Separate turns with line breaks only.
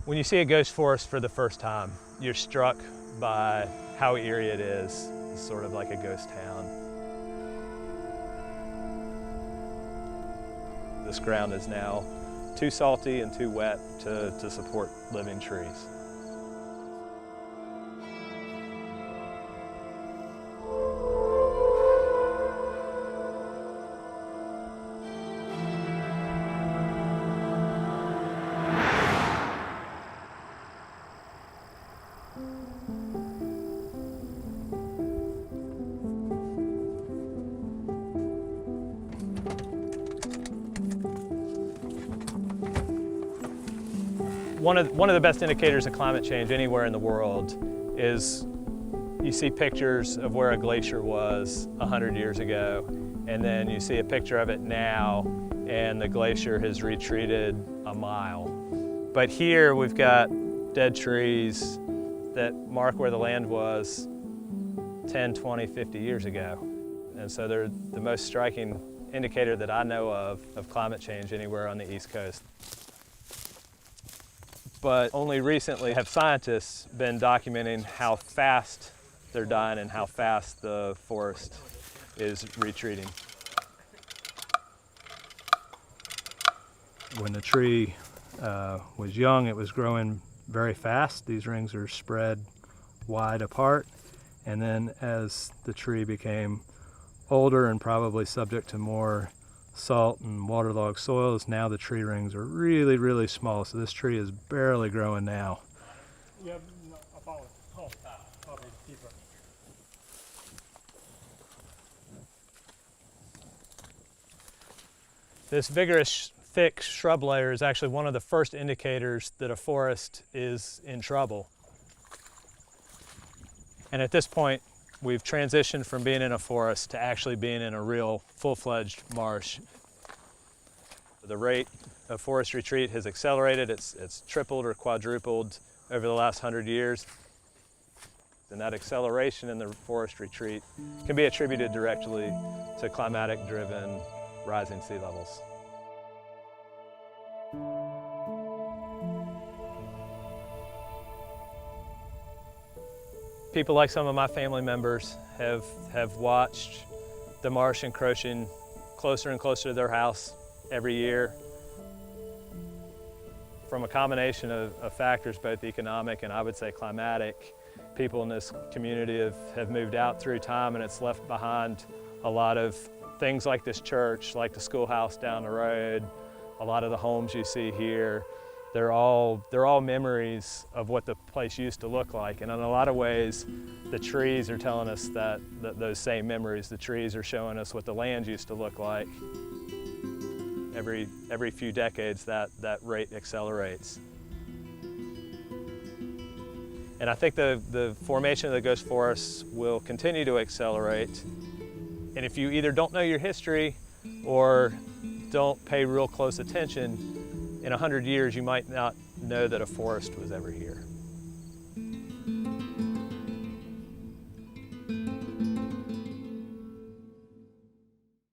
When you see a ghost forest for the first time, you're struck by how eerie it is. It's sort of like a ghost town. This ground is now too salty and too wet to support living trees. One of the best indicators of climate change anywhere in the world is you see pictures of where a glacier was 100 years ago, and then you see a picture of it now, and the glacier has retreated a mile. But here we've got dead trees that mark where the land was 10, 20, 50 years ago. And so they're the most striking indicator that I know of climate change anywhere on the East Coast. But only recently have scientists been documenting how fast they're dying and how fast the forest is retreating. When the tree was young, it was growing very fast. These rings are spread wide apart. And then as the tree became older and probably subject to more salt and waterlogged soils, now the tree rings are really, really small. So this tree is barely growing now.
Yeah, about probably deeper.
This vigorous, thick shrub layer is actually one of the first indicators that a forest is in trouble. And at this point, we've transitioned from being in a forest to actually being in a real full-fledged marsh. The rate of forest retreat has accelerated. It's tripled or quadrupled over the last 100 years. And that acceleration in the forest retreat can be attributed directly to climatic-driven rising sea levels. People like some of my family members have watched the marsh encroaching closer and closer to their house every year. From a combination of factors, both economic and I would say climatic, people in this community have moved out through time, and it's left behind a lot of things like this church, like the schoolhouse down the road, a lot of the homes you see here. They're all memories of what the place used to look like. And in a lot of ways, the trees are telling us that those same memories. The trees are showing us what the land used to look like. Every few decades, that rate accelerates. And I think the formation of the ghost forests will continue to accelerate. And if you either don't know your history or don't pay real close attention, in 100 years, you might not know that a forest was ever here.